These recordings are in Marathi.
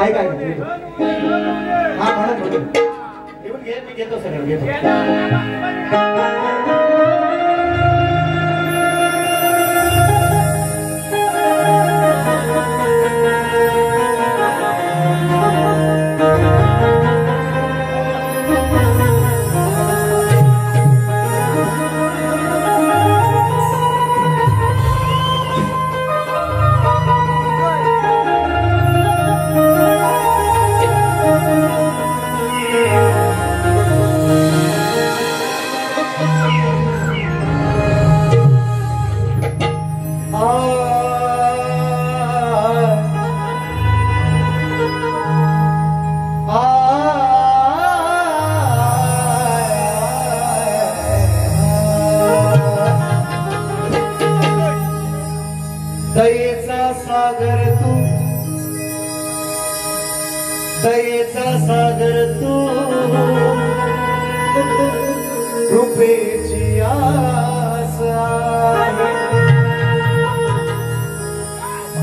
काय काय हा म्हणत मी घेतो सगळं घेतो दयेचा सागर तू कृपेची आस आहे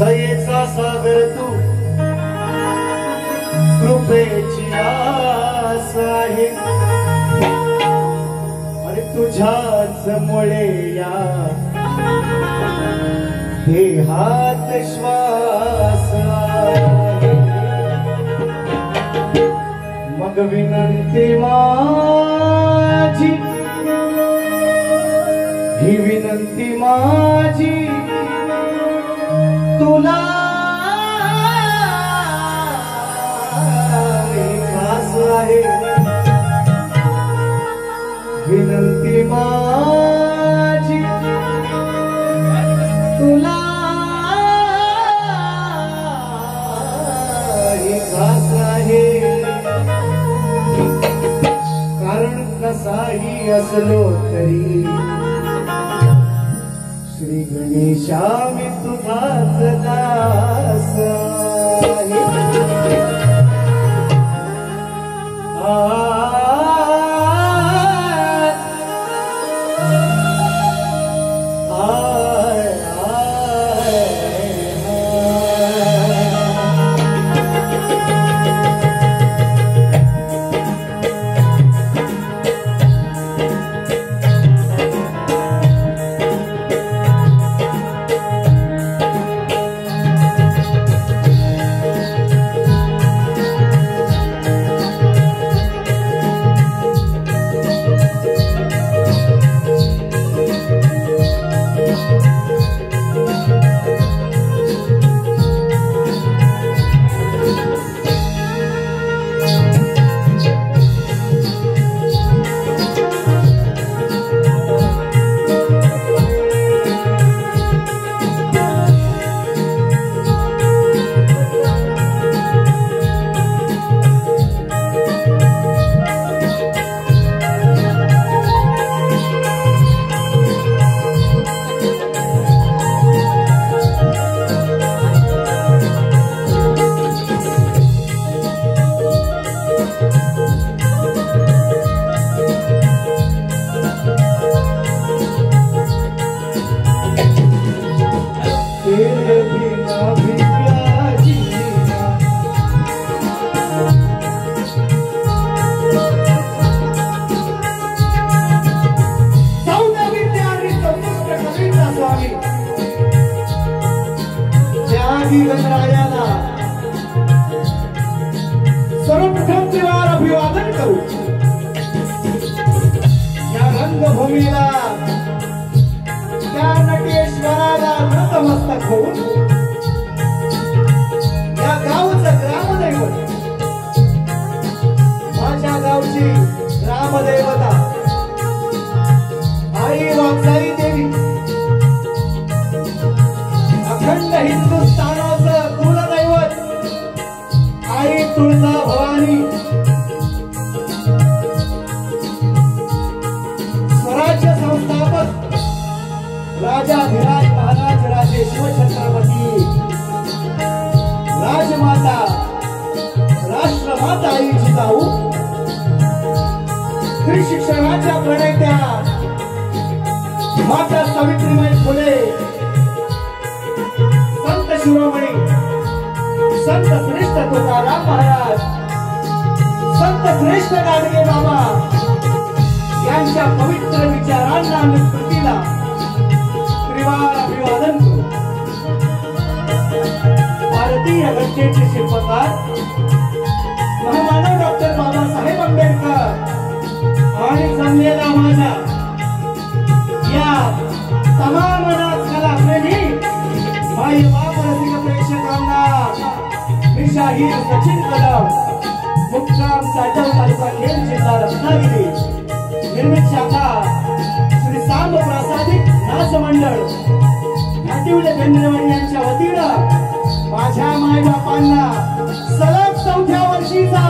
दयेचा सागर तू कृपेची आस आहे आणि तुझ्याच मुळे या देहात श्वास आहे मग विनंती माझी ही विनंती माझी तुला खास आहे विनंती माझी तुला खास आहे कसाही असलो तरी श्री गणेशा मी तुझाच दास गणरायाला सर्वप्रथम देवार अभिवादन करू या रंगभूमीला त्या नटेश्वराला नतमस्तक होऊन या गावचं ग्रामदैवत माझ्या गावची ग्रामदैवता आई वागसाई देवी अखंड हिंदुस्थानाचं कुलदैवत आई तुळजा भवानी स्वराज्य संस्थापक राजाधिराज महाराज राजे शिवछत्रपती राजमाता राष्ट्रमाता आई जिजाऊ स्त्री शिक्षणाच्या प्रणेत्या माता सावित्रीबाई फुले संत शिरोमणी संत श्रेष्ठ तुकाराम महाराज, संत श्रेष्ठ गाडगे बाबा यांच्या पवित्र विचारांना आणि स्मृतीला त्रिवार अभिवादन करू. भारतीय घटनेचे शिल्पकार महामानव डॉक्टर बाबासाहेब आंबेडकर आणि जमलेला माझा या तमाम कलाप्रेमी माई बाप रसिक प्रेक्षकांना मी शाहीर सचिन कदम, मुक्काम साटव तालुका खेड जिल्हा रत्नागिरी, निर्मित शाखा श्री सांब प्रासादिक नाच मंडळ नाटिवले बेंद्रेवाडी यांच्या वतीनं माझ्या माय बापांना सलग 4थ्या वर्षीचा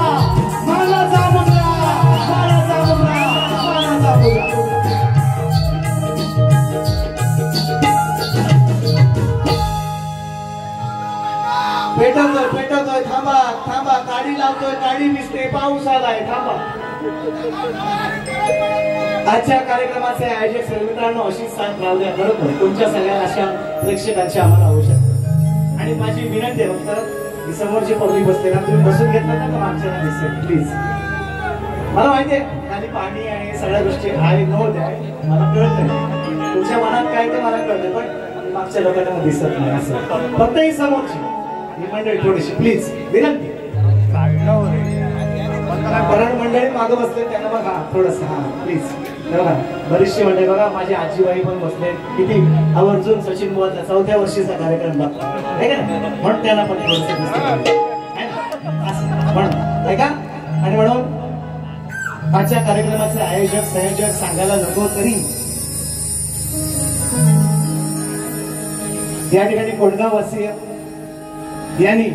मानाचा मुद्रा, मानाचा मुद्रा, मानाचा मुद्रा. पेटवतोय थांबा थांबा, काडी लावतोय, काडी दिसते, पाऊस आलाय, थांबा. आजच्या कार्यक्रमाचे आयोजक सर्व मित्रांनो अशीच साथ राहू द्या. बरोबर तुमच्या सगळ्या अशा प्रेक्षकांची आम्हाला आवश्यकता. आणि माझी विनंती आहे फक्त ही समोरची पब्लिक बसले ना, तुम्ही बसून घेतला ना मागच्या दिसेल प्लीज. मला माहितीये खाली पाणी आणि सगळ्या गोष्टी आहे नव्हत्या, मला कळत तुमच्या मनात काय ते मला कळतं, पण मागच्या लोकांना दिसत नाही. असं फक्त ही समोरची ही मंडळी थोडीशी प्लीज विनंती. कारण मंडळी मागं बसले त्यांना बघा थोडस, हा प्लीज. बघा बरीचशी मंडळी बघा, माझी आजीबाई पण बसले, किती आवर्जून सचिन बुवाचा 4थ्या वर्षीचा कार्यक्रम बघतात म्हणून त्यांना पण थोडस म्हणून ऐका. आणि म्हणून आजच्या कार्यक्रमाचे आयोजक संयोजक सांगायला नको तरी या ठिकाणी कोंडगाव वासीय यांनी,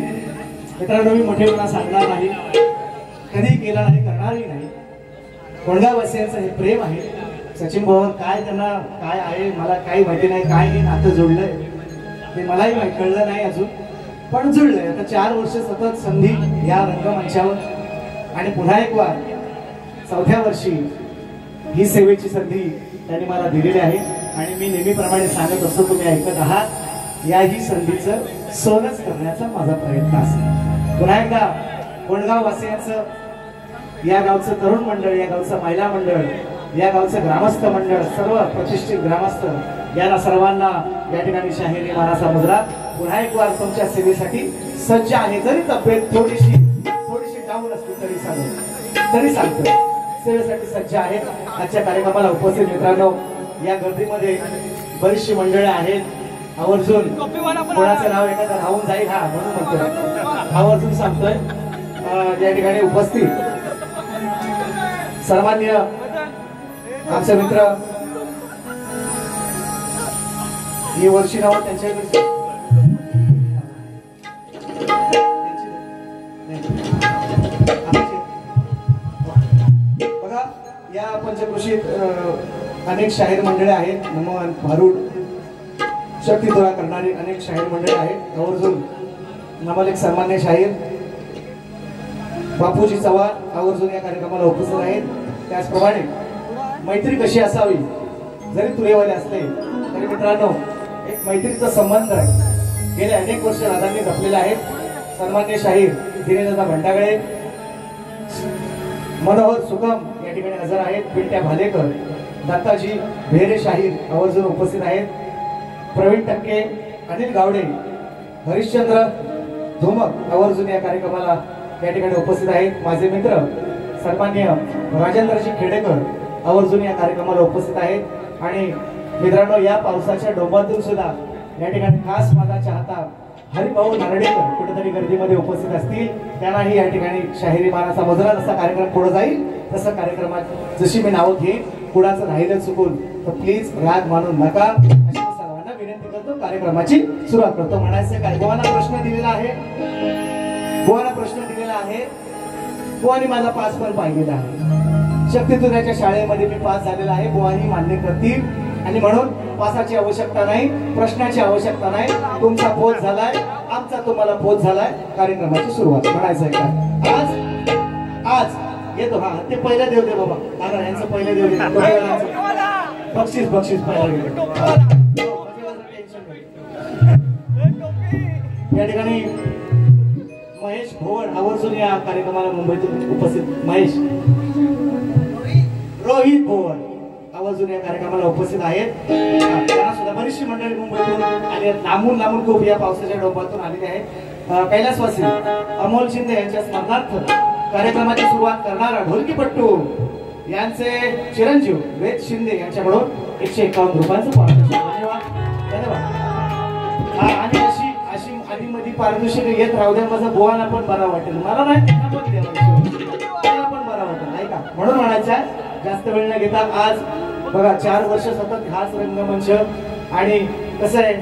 मित्रांनो मी मोठेपणा सांगणार नाही, कधी केला नाही, करणारही नाही. कोंडगाव वासियांचं हे प्रेम आहे सचिन भाऊवर. काय त्यांना काय आहे मला काही माहिती नाही, काय हे नातं जोडलंय ते मलाही माहिती कळलं नाही अजून, पण जुळलंय. आता 4 वर्ष सतत संधी या रंगमंचावर आणि पुन्हा एक वार 4थ्या वर्षी ही सेवेची संधी त्यांनी मला दिलेली आहे. आणि मी नेहमीप्रमाणे सांगत असतो, तुम्ही ऐकत आहात, याही संधीचं सोनच करण्याचा माझा प्रयत्न असेल. पुन्हा एकदा कोंडगाव वासियांचं, या गावचं तरुण मंडळ, या गावचं महिला मंडळ, या गावचं ग्रामस्थ मंडळ, सर्व प्रतिष्ठित ग्रामस्थ यांना सर्वांना या ठिकाणी शाहिरी मानाचा मुद्रा पुन्हा एक वार तुमच्या सेवेसाठी सज्ज आहे. जरी तब्येत थोडीशी डाऊन असली तरी सांगतो सेवेसाठी सज्ज आहे. आजच्या कार्यक्रमाला उपस्थित मित्रांनो, या गर्दीमध्ये बरीचशी मंडळे आहेत. आवर्जून कोणाचं नाव एखादं राहून जाईल हा म्हणून म्हणतोय, आवर्जून सांगतोय. या ठिकाणी उपस्थित सर्वमान्य आमचे मित्र, ही वर्षी नाव त्यांच्याकडे बघा. या पंचक्रोशीत अनेक शाहीर मंडळे आहेत. नमन, भारूड, शक्ती तुला करणारी अनेक शाहीर मंडळी आहेत. आवर्जून नमल एक सन्मान्य शाहीर बापूजी चव्हाण आवर्जून या कार्यक्रमाला उपस्थित आहेत. त्याचप्रमाणे मैत्री कशी असावी, जरी तुरेवाले असले तरी मित्रांनो एक मैत्रीचा संबंध आहे, गेले अनेक वर्ष दादांनी जपलेला आहे. सन्मान्य शाहीर दिनेशदादा भंडागळे, मनोहर सुकम या ठिकाणी हजर आहेत. पिंट्या भालेकर, दत्ताजी भेरे शाहीर आवर्जून उपस्थित आहेत. प्रवीण टक्के, अनिल गावडे, हरिश्चंद्र धुमक आवर्जून या कार्यक्रमाला या ठिकाणी उपस्थित आहेत. माझे मित्र सन्मान्य राजेंद्रजी खेडेकर आवर्जून या कार्यक्रमाला उपस्थित आहेत. आणि मित्रांनो, या पावसाच्या डोंबातून सुद्धा या ठिकाणी खास माझा चाहता हरिभाऊ नारडेकर कुठेतरी गर्दीमध्ये उपस्थित असतील. त्यांनाही या ठिकाणी शाहिरी मानाचा मुद्रा. जसा कार्यक्रम पुढे जाईल तसं कार्यक्रमात जशी मी नावं घेईन, कुणाचं राहिलं चुकून तर प्लीज राग मानून नका अशी सर्वांना विनंती करतो. कार्यक्रमाची सुरुवात करतो. म्हणायचं काय, गोवाना प्रश्न दिलेला आहे, गोवाना प्रश्न दिलेला आहे. गोवानी माझा पास पण पाहिलेला आहे. शक्तितुऱ्याच्या शाळेमध्ये मी पास झालेला आहे. गोवानी मान्य करतील आणि म्हणून पासाची आवश्यकता नाही, प्रश्नाची आवश्यकता नाही. तुमचा पोच झालाय, आमचा तुम्हाला पोच झालाय. कार्यक्रमाची सुरुवात म्हणायचंय काय आज येतो. हा ते पहिला देव दे बाबा, कारण यांचं पहिले देव दे. बक्षीस पहिला या ठिकाणी महेश भाऊ आवर्जून या कार्यक्रमाला मुंबईतून उपस्थित महेश रोहित भोवन आवर्जून या कार्यक्रमाला उपस्थित आहेत. त्यांना सुद्धा बरीचशी मंडळी मुंबईतून आली आहेत, लांबून खूप या पावसाच्या डोंबातून आलेली आहेत. कैलासवासी अमोल शिंदे यांच्या स्मरणार्थ कार्यक्रमाची सुरुवात करणारा ढोलकीपट्टू यांचे चिरंजीव वेद शिंदे यांच्याकडून 151 रुपयांचं पारितोषिक. धन्यवाद. आणि अशी आधीमध्ये पारितोषिक येत राहू द्या, माझा बुवांना पण बरा वाटेल, मला नाही त्यांना पण द्यावं, पण बरा वाटेल नाही का. म्हणून म्हणायचं जास्त वेळ न घेता आज बघा 4 वर्ष सतत हाच रंगमंच. आणि कसं आहे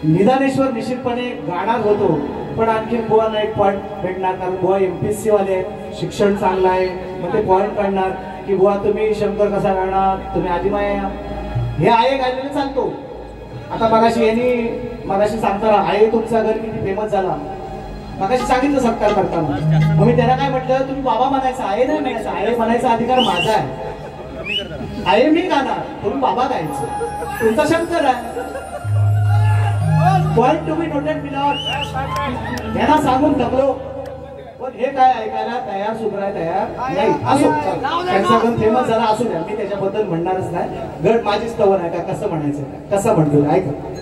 निदानेश्वर निश्चितपणे गाणार होतो, पण आणखी बुवांना एक पॉईंट भेटणार, कारण बुवा MPSC वाले आहेत, शिक्षण चांगलं आहे. मग ते पॉईंट काढणार की बुवा तुम्ही शंकर कसा गाणार, तुम्ही आदिमाया हे आहे गायलेलं चालतो. आता मगाशी सांगताना आहे तुमचा घर किती फेमस झाला, मगाशी सांगितलं सत्कार करताना. मग मी त्याला काय म्हटलं, तुम्ही बाबा म्हणायचं, आहे नाही म्हणायचं, आहे म्हणायचा अधिकार माझा आहे. आहे मी गाणार, तुम्ही बाबा गायचं, तुमचा शंकर आहे. पॉइंट तुम्ही नोटेड मिळावं यांना सांगून थकलो, पण हे काय ऐकायला तयार सुधराय तयार नाही. असो त्यांचा गण फेमस झाला असू द्या, मी त्याच्याबद्दल म्हणणारच नाही. गड माझीच कवर आहे का, कसं म्हणायचं, कसं म्हणतो ऐका.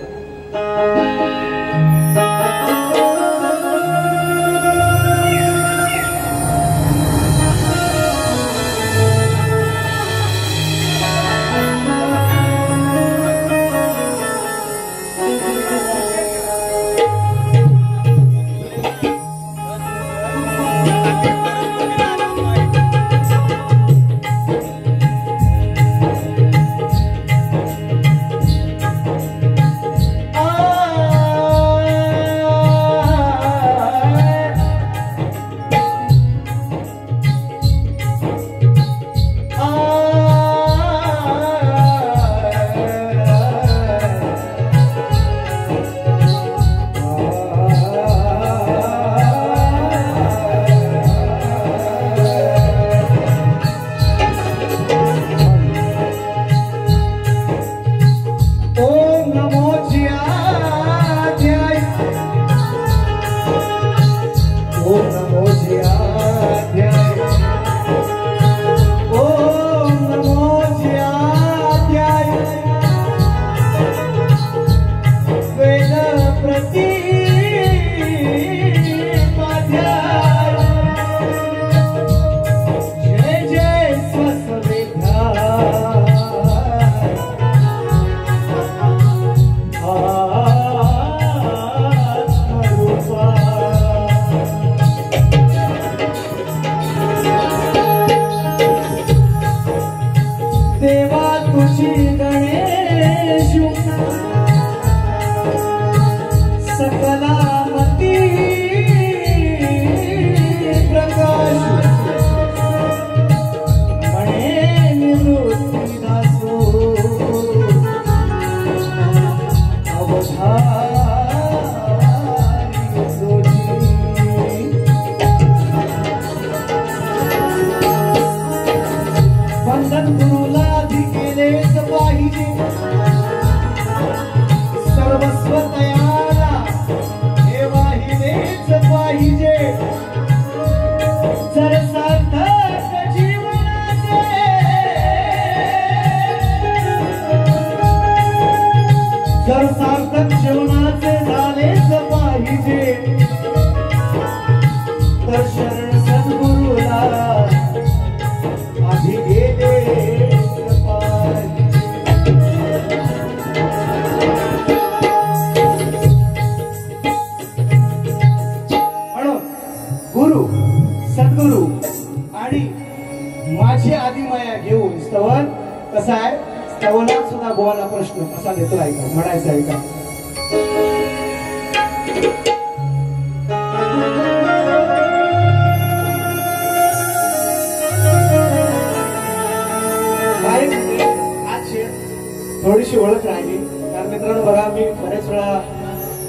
थोडीशी ओळख राहिली. कारण मित्रांनो बघा, मी बऱ्याच वेळा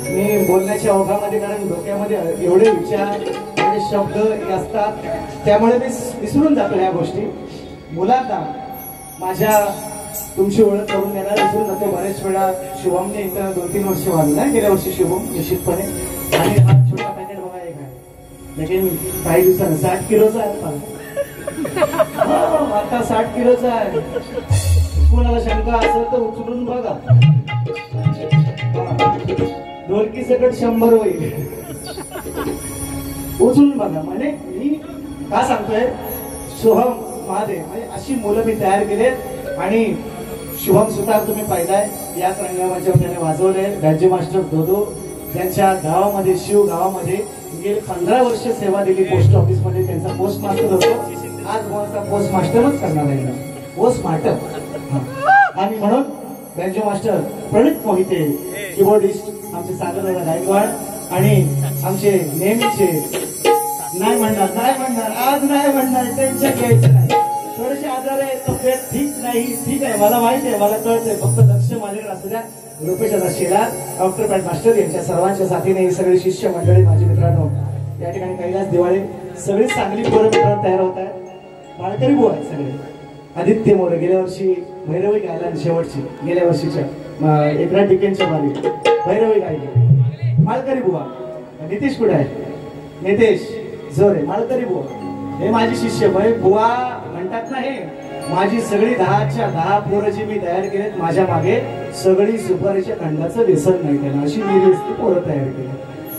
मी बोलण्याच्या ओघामध्ये, कारण डोक्यामध्ये एवढे विचार एवढे शब्द असतात, त्यामुळे मी विसरून जातो ह्या गोष्टी. मुलांना माझ्या तुमची ओळख करून देणार विसरून जातो बऱ्याच वेळा. शुभमने इथं 2-3 वर्ष वाढली ना, गेल्या वर्षी शुभम निश्चितपणे. आणि हा छोटा पॅकेट बघा एक आहे, लेकिन काही दिवसानं 60 किलोचा आहे आता 60 किलोचा आहे. कोणाला शंका असेल तर उचलून बघा. ढोलकी सकट 100 होईल. उचलून बघा. म्हणजे मी का सांगतोय, सोहम महादेव म्हणजे अशी मुलं मी तयार केलेत. आणि शुभम सुतार तुम्ही पाहिलाय याच रंगमंचावर त्याने वाजवले. राज्य मास्टर दोदो त्यांच्या गावामध्ये, शिव गावामध्ये गेली 15 वर्ष सेवा दिली. पोस्ट ऑफिस मध्ये त्यांचा पोस्ट मास्टर होतो. आज माझा पोस्ट मास्टरच करणार आहे, पोस्ट मास्टर. आणि म्हणून राज्य मास्टर प्रणित मोहिते, कीबोर्डिस्ट आमचे सागरदादा गायकवाड आणि आमचे नेहमीचे नाही म्हणणार आज नाही म्हणणार, टेन्शन घ्यायचं नाही. थोडेसे आजार आहे, तब्येत ठीक नाही, ठीक आहे मला माहिती आहे, मला कळतंय. फक्त लक्ष माझ्याकडे असू द्या. रुपेश शेलार, डॉक्टर पॅट मास्टर यांच्या सर्वांच्या साथीने ही सगळी शिष्य मंडळी, माझे मित्रांनो या ठिकाणी कैलास दिवाळे सगळी चांगली पोरं मित्रांनो तयार होत आहेत. माळकरी बुवा आहेत सगळे. आदित्य मोरे गेल्या वर्षी भैरवी गायला, शेवटची गेल्या वर्षीच्या एकनाथ टिकेंच्या बारी भैरवी गायली. माळकरी बुवा. नितीश कुठे आहे? नितेश जोरे, माळकरी बुवा हे माझी शिष्य. बुवा म्हणतात ना, हे माझी सगळी 10च्या 10 पोरं जी मी तयार केलेत माझ्या मागे, सगळी सुपारीच्या खंडाचं व्यसन नाही त्यांना, अशी मी पोरं तयार केली.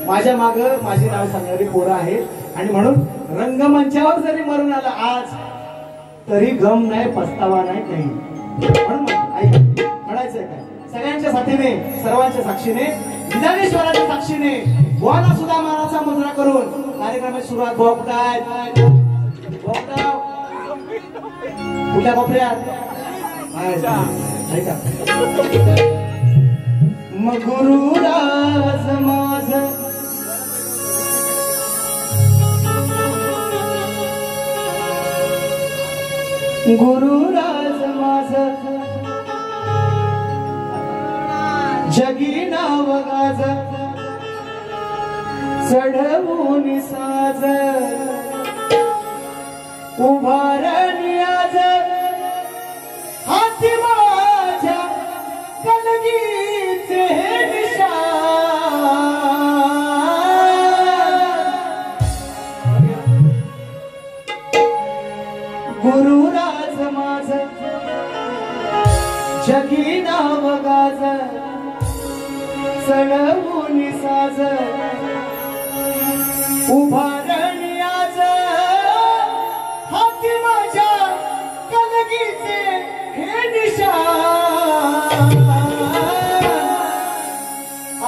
माझ्या माग माझे नाव सांगणारी पोरं आहेत. आणि म्हणून रंगमंचावर जरी मरून आला आज तरी गम नाही, पस्तावा नाही, काही. म्हणून म्हणायचंय काय, सगळ्यांच्या साथीने, सर्वांच्या साक्षीने, विधानेश्वराच्या साक्षीने बुवाला सुद्धा मानाचा मुजरा करून कार्यक्रमाची सुरुवात. बुवा कुठं आहेत? कुठल्या कोपऱ्यात? ऐका. मग गुरुराज माझ गुरुराज माझ जगी नाव गाज चढवून साज उभारणी आज हाती माझ्या कलगीचे निशाण. गुरुराज माझ जगी नाव गाज चढवून साज उभारणी आज हाती माझ्या कलगीचे हे निशाण.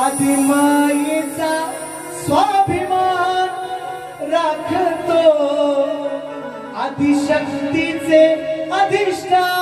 आदिमाईचा स्वाभिमान राखतो आदिशक्तीचे अधिष्ठान.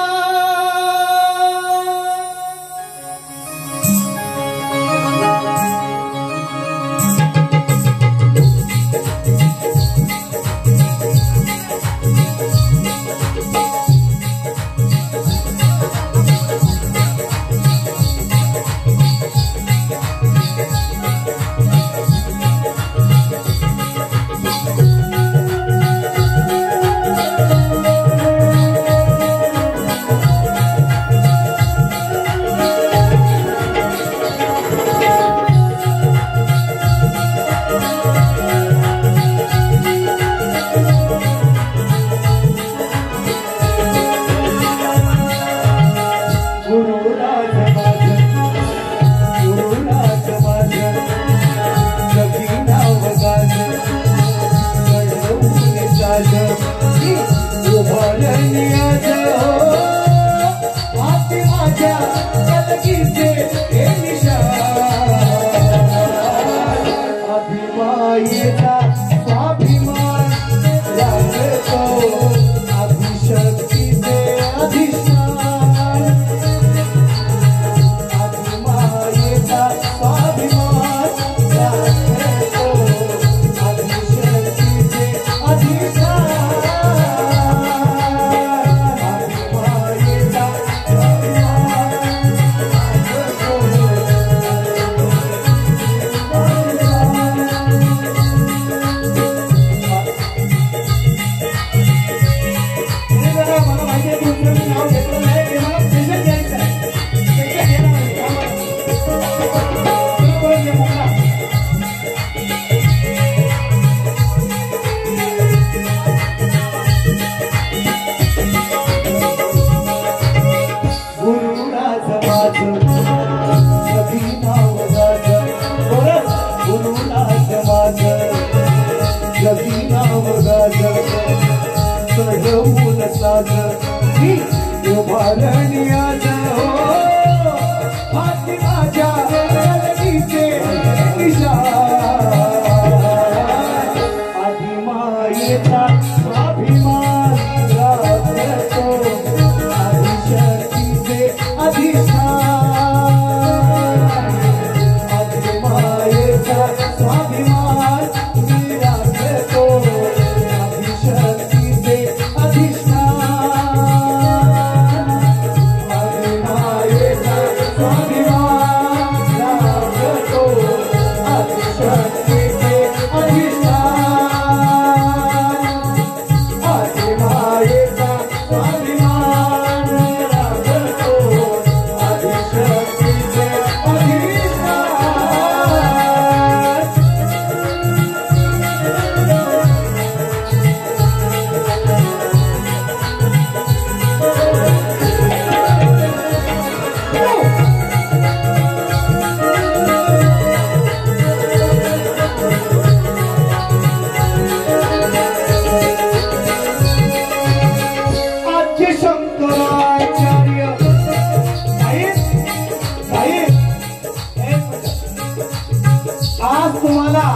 तुम्हाला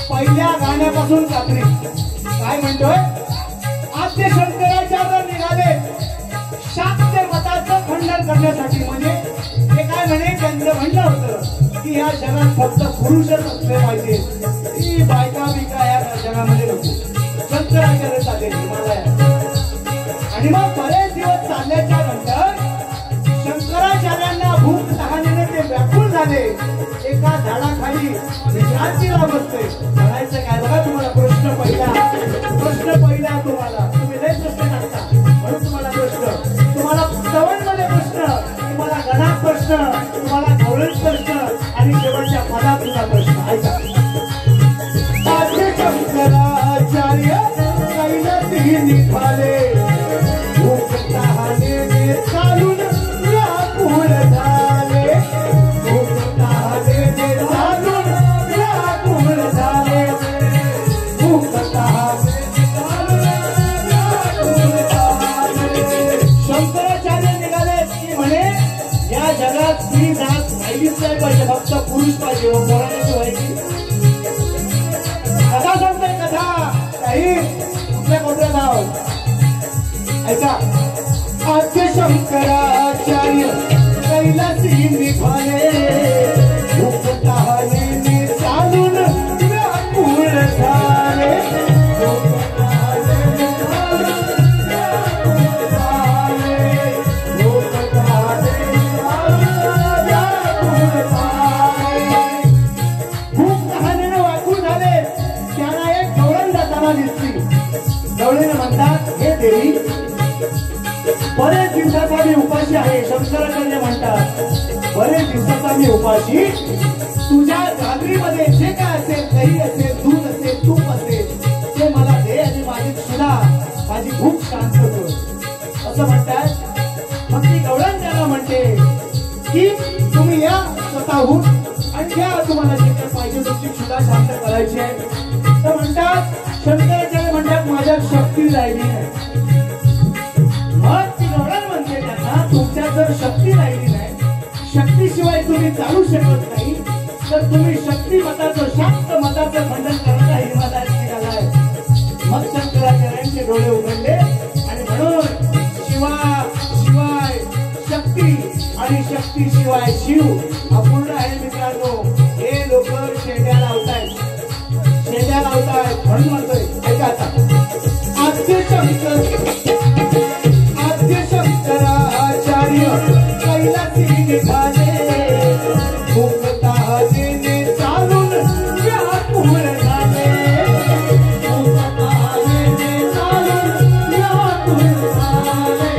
पहिल्या गाण्यापासून खात्री काय म्हणतोय, आद्य शंकराचार्य निघाले शाक्य मताचं खंडन करण्यासाठी. म्हणजे ते काय म्हणे, त्यांचं म्हणणं होतं की या जगात फक्त पुरुषच असले पाहिजे, ही बायका बिका या जगामध्ये नको. शंकराचार्य चालले हिमालयात आणि मग बरेच दिवस चालल्याच्या नंतर शंकराचार्यांना भूक तहानेने ते व्याकुळ झाले. एका झाडाखाली विश्रांतीला बसले. म्हणायचं काय बघा, तुम्हाला प्रश्न पहिला तुम्हाला, तुम्ही लय प्रश्न टाकता म्हणून तुम्हाला प्रश्न, तुम्हाला श्रवणमध्ये प्रश्न, तुम्हाला गणात प्रश्न, तुम्हाला गवळीत प्रश्न आणि शेवटच्या पदात तुझा प्रश्न. ऐका, आद्य शंकराचार्य कैलासी निघाले, भूक तहानेने चालून व्याकुळ झाले, भूक तहानेने चालून व्याकुळ झाले, भूक तहानेने चालून व्याकुळ झाले. शंकराचार्य निघाले की म्हणे या जगात स्त्री जात राहिलीच नाही पाहिजे, फक्त पुरुष पाहिजे. व पोराने व्हायची कथा सांगते, कथा काही कुठल्या कोणत्या नाव ऐका. आद्य शंकराचार्य कैलासी निघाले, भूक तहानेने चालून व्याकुळ झाले, भूक तहानेने चालून व्याकुळ झाले, भूक तहानेने चालून व्याकुळ झाले. भूक तहानेने व्याकुळ झाले. त्यांना एक गवळण जाताना दिसली. गवळीने म्हणतात, हे देवी बरेच दिवसाचा मी उपाशी आहे. शंकराचार्य म्हणतात, बरेच दिवसाचा मी उपाशी, तुझ्या घागरीमध्ये जे काय असेल, दही असेल, दूध असेल, तूप असेल, ते मला दे आणि माझी शिला, माझी भूक शांत कर असं म्हणतात. मग ती गवळण त्यांना म्हणते की तुम्ही या स्वतःहून आणि घ्या, तुम्हाला जे काय पाहिजे तुमची शिला शांत करायची आहे. तर म्हणतात, शंकराचार्य म्हणतात, माझ्यात शक्ती राहिली नाही. मग ती गवळण म्हणते त्यांना, तुमच्या जर शक्ती राहिली नाही, शक्तीशिवाय तुम्ही चालू शकत नाही, तर तुम्ही शक्ती मताचं, शाक्त मताचं खंडन करायला हिमालयात निघालाय. मग शंकराचार्यांचे डोळे उघडले आणि म्हणून शिवाय शक्ती आणि शक्तीशिवाय शिव अपूर्ण आहे. मित्रांनो, हे लोक शेंड्या लावतायत म्हणून म्हणतोय. ऐका आता, आद्य शंकराचार्य कैलासी निघाले, भूक तहानेने चालून व्याकुळ झाले, भूक तहानेने चालून व्याकुळ झाले,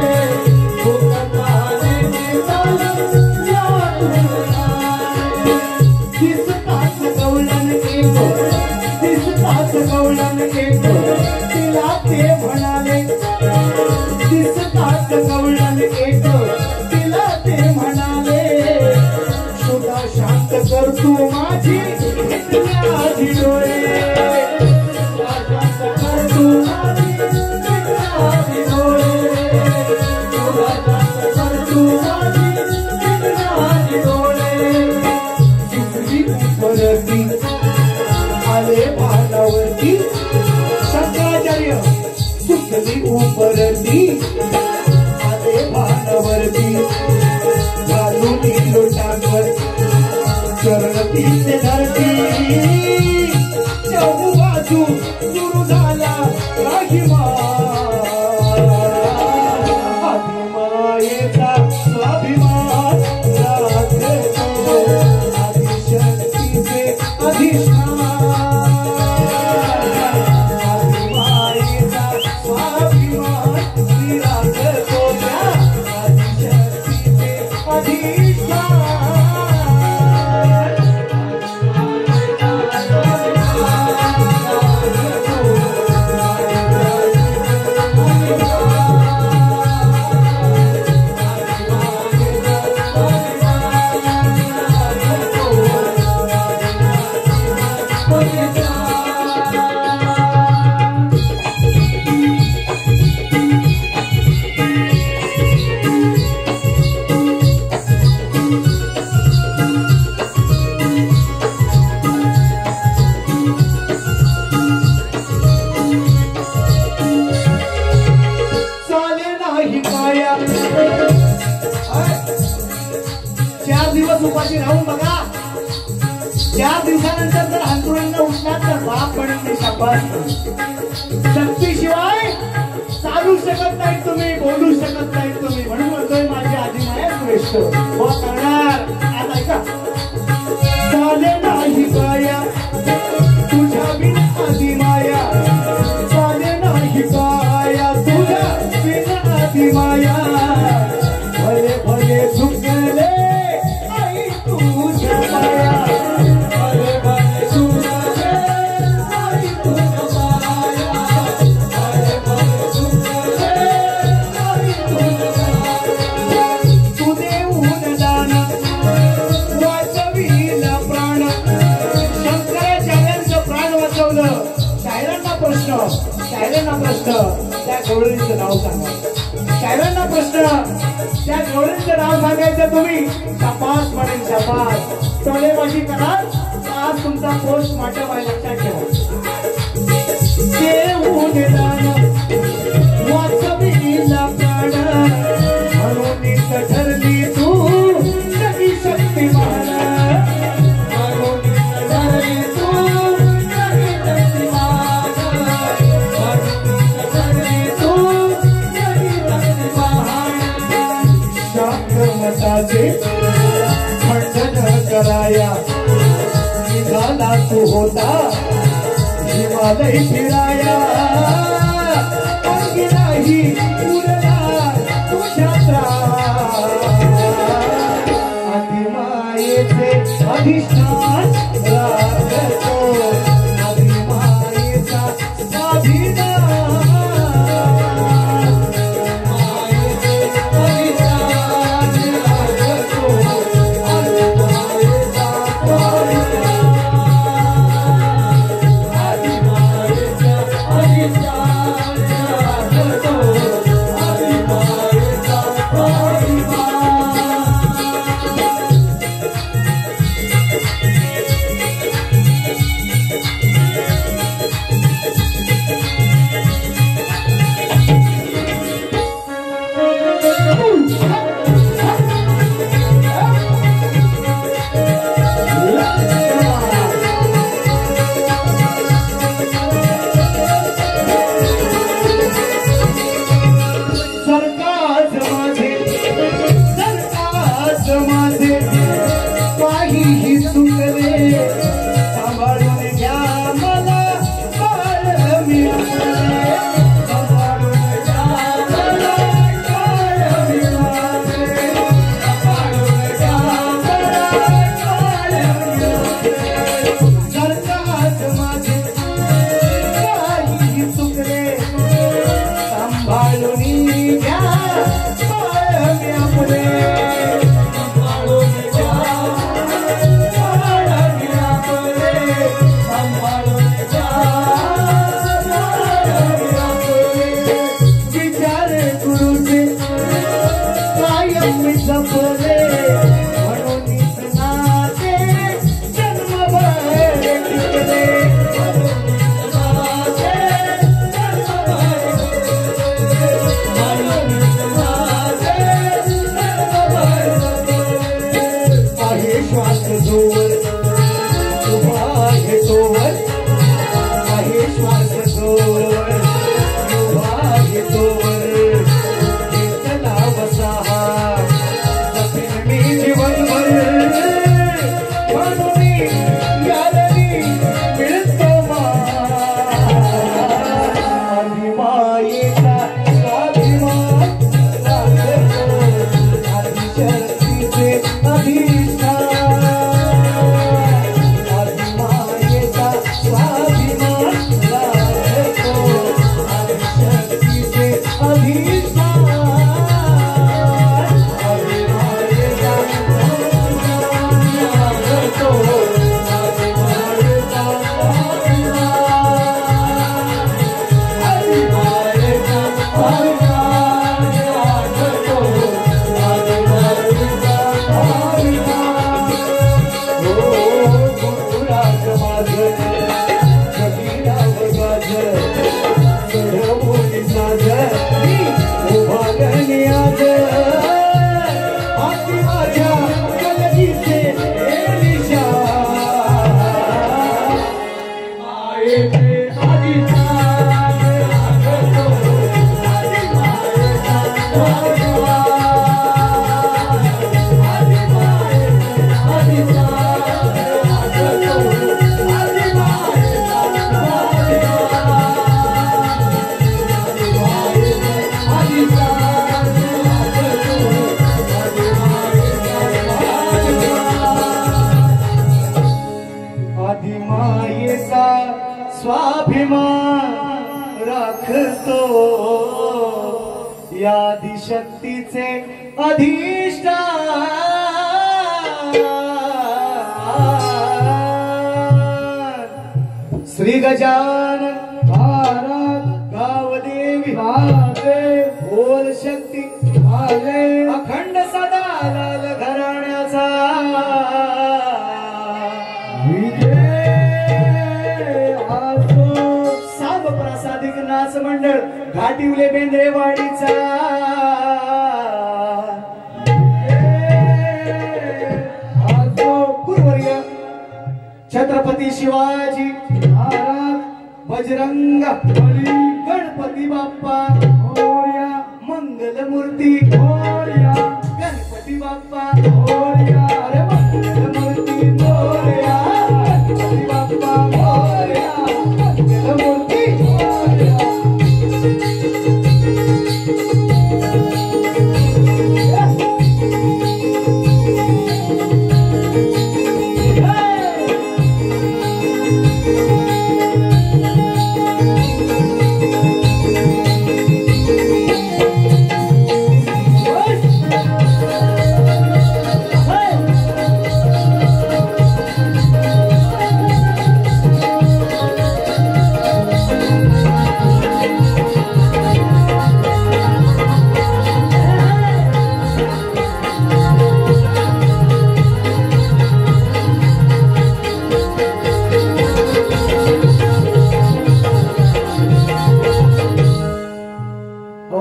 भूक तहानेने चालून व्याकुळ झाले. दिसताच गवळण एक, तिला ते म्हणाले, दिसतात गवळण एक, तिला ते म्हणाले, सुद्धा शांत कर तू माझी माझी डोळे, सुद्धा शांत कर तू माझी माझी डोळे, सुद्धा शांत कर तू माझी माझी डोळे. सुखी परती आले भानावरती, शंकराचार्य सुखली उपरती आले भानावरती, घालून लोटांवर चरणतीचे धरती, चहूबाजू सुरू झाला राहिमा, आदिमायेचा स्वाभिमान राखतो, आदिशक्तीचे अधिष्ठान, आदिमायेचा स्वाभिमान राखतो, आदिशक्तीचे अधिष्ठान. बघा, 4 दिवसानंतर जर अंतुरांना उठला तर बाप म्हणून मी शाबास. शक्तीशिवाय चालू शकत नाही तुम्ही, बोलू शकत नाही तुम्ही, म्हणून म्हणतोय माझी आधी माया श्रेष्ठ हो करणार. आज ऐका, चाले नाही काया तुझ्या बिना आधी माया, चाले नाही काया तुझ्या बिना आधी माया, भले भले झुकले आई तुझ्या माया, भले भले झुकले आई तुझ्या माया, भले भले झुकले आई तुझ्या माया. तू देऊन दान वाचविला प्राण, शंकराचार्यांचं प्राण वाचवलं. शायरांना प्रश्न त्या गवळींचं नाव सांगा. शायरांना प्रश्न, त्या गवळींचं नाव सांगायचं तुम्ही. शाबास म्हणेन शाबास. टोलेबाजी कराल आज तुमचा पोस्टमार्टम आहे, लक्षात ठेवा. देऊन दान वाचविला प्राण, म्हणून ठरली तू नवी शक्तिमान, म्हणून ठरली तू नवी शक्तिमान, म्हणून ठरली तू नवी शक्तिमान. शांत मताचे खंडन कराया निघाला तू होता हिमालय फिराया, अंगी नाही उरला तुझ्या आदिमायेचे अधिष्ठान राखतो, आदिमायेचा स्वाभिमान, मायेचे अधिष्ठान राखतो, आदिमायेचा स्वाभिमान, आदिमायेचा अधिष्ठान राखतो, आदिमायेचा स्वाभिमान. सरकाज माझे काहीही चुकले, सांभाळून घ्या मला बाळ मी आपले, सांभाळून घ्या मला बाळ मी आपले, सांभाळून घ्या मला बाळ मी आपले. सरकाज माझे काहीही चुकले, सांभाळून घ्या बाळ मी आपले, सांभाळून घ्या बाळ मी आपले, सांभाळून घ्या बाळ मी आपले. विचार गुरुचे कायम मी जपले, म्हणूनच नाते जन्मभर टिकले, म्हणूनच नाते जन्मभर टिकले, म्हणूनच नाते जन्मभर टिकले. आहे श्वास जोवर उभा आहे तोवर, आहे श्वास जोवर उभा आहे तोवर, घेतला बसाहा जपेन मी जीवनभर, म्हणून यादनी मिळतो मान, आदिमायेचा स्वाभिमान राखतो, आदिशक्तीचे अधिष्ठान. स्वाभिमान राखतो या आदिशक्तीचे अधिष्ठान श्री गजानन महाराज गावदेवी बोल शक्ती अखंड सदा लाल घराण्याचा सांब प्रासादिक नाच मंडळ घाटिवले बेंद्रेवाडीचा गुरुवर्य छत्रपती शिवाजी महाराज बजरंग बली गणपती बाप्पा मोरया मंगलमूर्ती मोरया गणपती बाप्पा मोरया अरे मंगलमूर्ती मोरया गणपती बाप्पा मोरया मंगलमूर्ती मोरया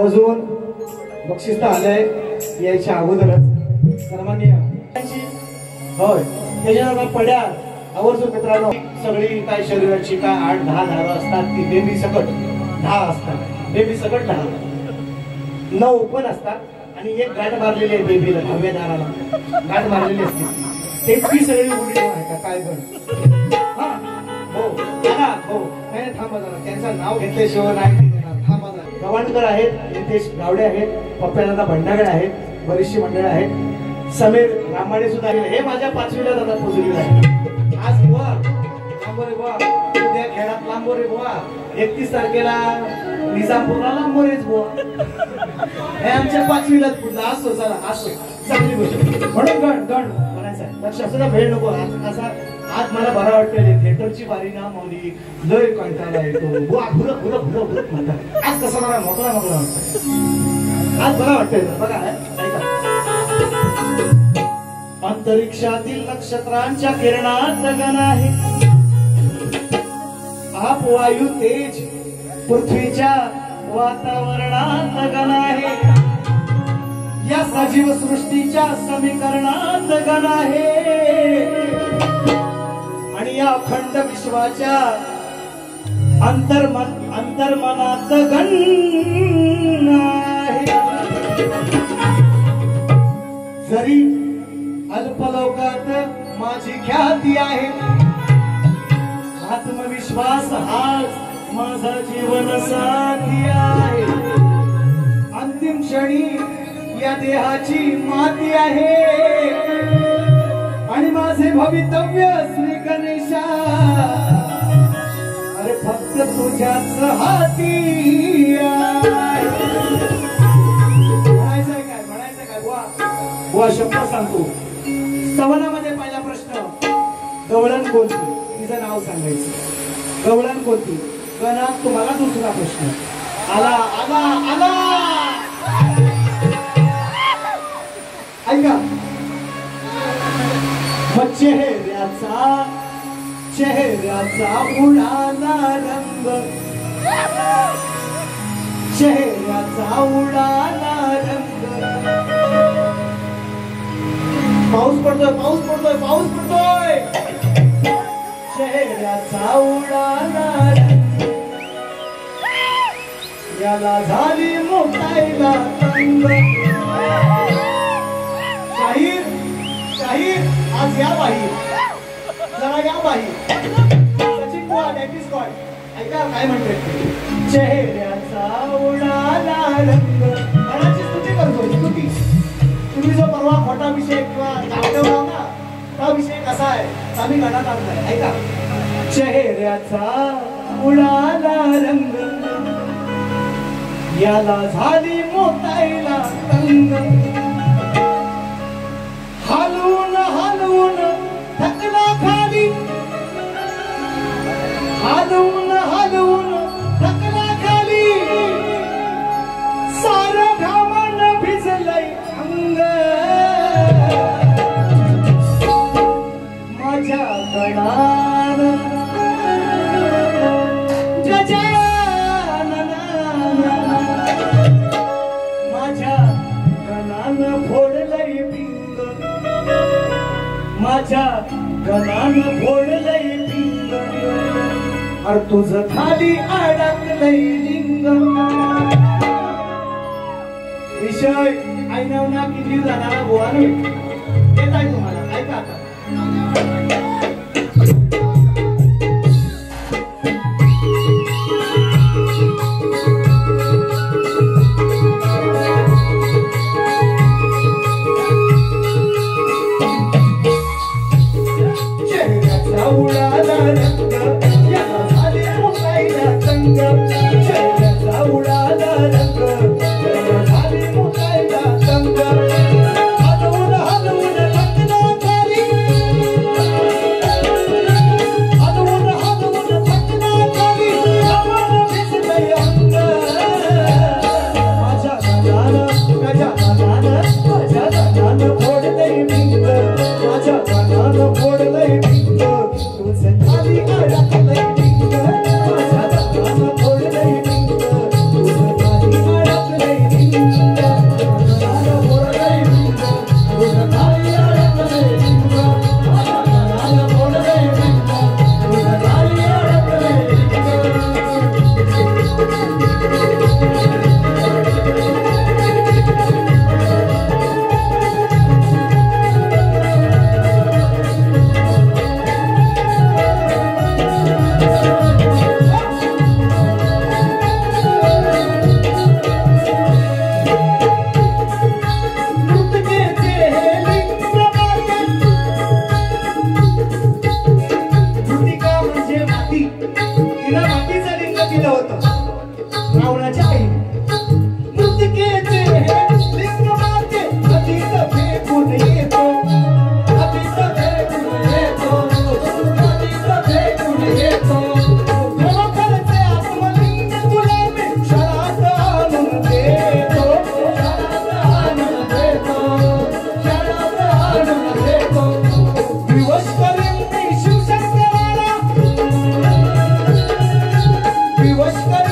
अजून बक्षीस आलंय यायच्या अगोदरच सन्माननीय होय त्याच्यानंतर पड्या आवर्जून मित्रांनो सगळी काय शरीराची काय 8-10 धारा असतात ती बेबी सकट 10 असतात बेबी सकट 10 9 पण असतात आणि एक गाठ मारलेली आहे बेबीला 10व्या दाराला गाठ मारलेली असते ते ती सगळी उडी आहे का काय पण हा हो हो नाही थांबा जरा त्यांचं नाव घेतल्याशिवाय नाही गवाणकर आहेत, नितेश गावडे आहेत, पप्प्यादादा भंडागळे आहेत, बरीचशी मंडळ आहेत, समीर रामाडे सुद्धा आहेत. हे माझ्या 5वीला दादा पोचलेले आहेत. आज बुवा लांबोरे बुवा, उद्या खेळात लांबोरे बुवा, 31 तारखेला निजामपूरला लांबोरेच बुवा. हे आमच्या 5वीलाच पुढला असो चला असो चांगली गोष्ट म्हणून गण गण म्हणायचं लक्षात सुद्धा भेळ नको. असा आज मला बरं वाटतं थिएटरची बारी ना मौली लय कंटाळा येतो बुवा भुरक भुरक भुरक भुरक म्हणतात. आज कसं मला मोकळा मोकळा वाटतं आज बरं वाटतंय बघा ऐका. अंतरिक्षातील नक्षत्रांच्या किरणात गगन आहे आप वायू तेज पृथ्वीच्या वातावरणात गगन आहे या सजीव सृष्टीच्या समीकरणात गगन आहे आणि या अखंड विश्वाच्या अंतर्मनात गण आहे. जरी अल्पलोकात माझी ख्याती आहे आत्मविश्वास हाच माझा जीवन साथी आहे. अंतिम क्षणी या देहाची माती आहे आणि माझे भवितव्य श्री गणेशा अरे फक्त तुझ्याच हाती म्हणायचं काय बुवा शब्द सांगतो. स्तवनामध्ये पहिला प्रश्न गवळण कोणती तिचं नाव सांगायचं. गवळण कोणती गणात तुम्हाला दुसरा प्रश्न आला आला आला ऐका. मग चेहऱ्याचा उडाला रंग चेहऱ्याचा उडाला रंग. पाऊस पडतोय पाऊस पडतोय पाऊस पडतोय. चेहऱ्याचा उडाला रंग याला झाली मोठायला रंग. शाहीर शाहीर आज या बाई जरा या बाई सचिन बुवा डॅटिस गॉड ऐका काय म्हणते. चेहऱ्याचा उडाला रंग मनाची स्तुती करतो स्तुती. तुम्ही जो परवा खोटा विषय किंवा दाखवला ना तो विषय कसा आहे आम्ही गणात आणलाय ऐका. चेहऱ्याचा उडाला रंग याला झाली मोतायला तंग हलवून हलवून थकला खाली हलवून हलवून थकला खाली सारं घामानं भिजलंय अंग माझ्या गणानं गजानना माझ्या गणानं फोडलंय पिंग माझ्या गणानं फोडलंय पिंग अर तुझं खाली अडकलंय लिंग विषय ऐनवना किती जाणारा गोवा नव्हे येत आहे तुम्हाला ऐका आता उडाला रंग याला झाली मोतायला तंग चेहऱ्याचा उडाला रंग याला झाली मोतायला तंग हलवून हलवून थकला खाली हलवून हलवून थकला खाली आम्हाला भिजलंय अंग माझ्या गणानं माझ्या गणानं फोडलंय भिंग माझ्या गणानं फोडलंय भिंग तुझं खाली अडकलंय भिंग माझ्या गणानं फोडलंय भिंग तुझं खाली अडकलंय भिंग माझ्या गणानं फोडलंय भिंग तुझं खाली अडकलंय भिंग माझ्या गणानं फोडलंय भिंग तुझं खाली अडकलंय तिला मातीचा लिंग दिलं होतं रावणाच्या आईने मृतिकेचे लिंग माते अतीत फेकून येतो अतीत फेकून येतो अतीत फेकून येतो खरोखरचे आत्मलिंग तुला मी क्षणात आणून देतो क्षणात आणून देतो क्षणात आणून देतो विवश करीन मी शिवशंकराला विवश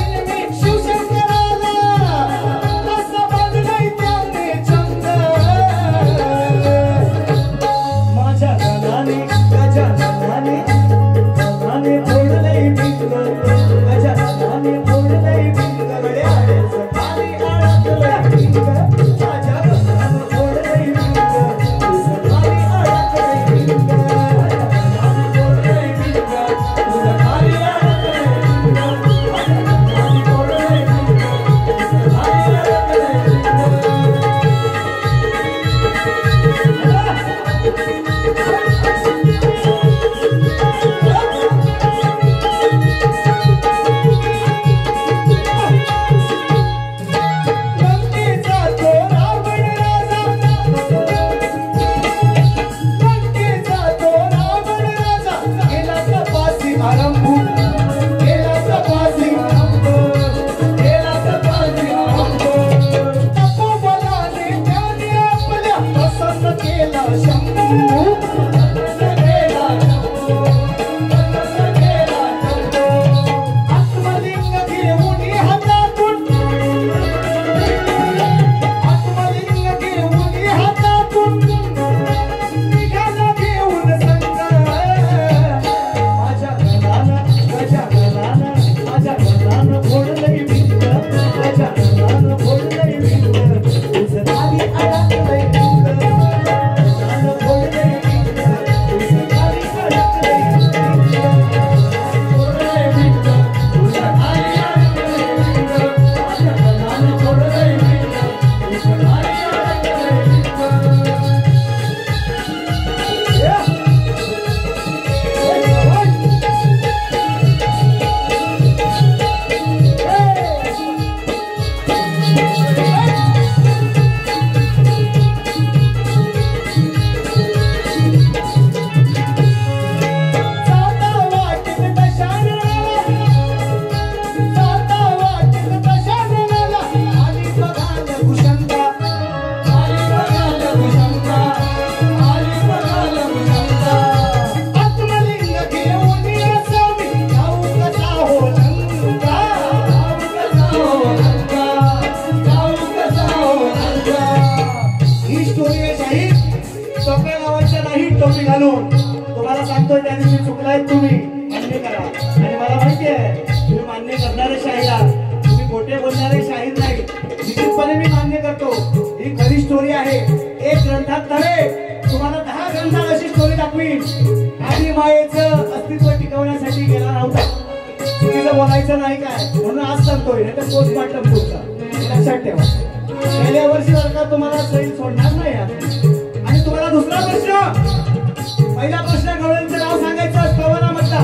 त्या दिवशी चुकलाय तुम्ही मान्य करा. आणि मला माहिती आहे तुम्ही मान्य करणारे शाहीर आहात, तुम्ही खोटे बोलणारे शाहीर नाही. निश्चितपणे मी मान्य करतो ही खरी स्टोरी आहे. एक ग्रंथात नव्हे तुम्हाला 10 ग्रंथात अशी स्टोरी दाखवीन. आणि मायेचं अस्तित्व टिकवण्यासाठी गेला नव्हता, चुकीचं बोलायचं नाही काय म्हणून आज सांगतोय, नाही तर पोस्टमार्टम तुमचा लक्षात ठेवा. गेल्या वर्षी वर्गात तुम्हाला सैल सोडणार नाही. आणि तुम्हाला दुसरा प्रश्न, पहिला प्रश्न गवळींचं नाव सांगायचं कवनामधला.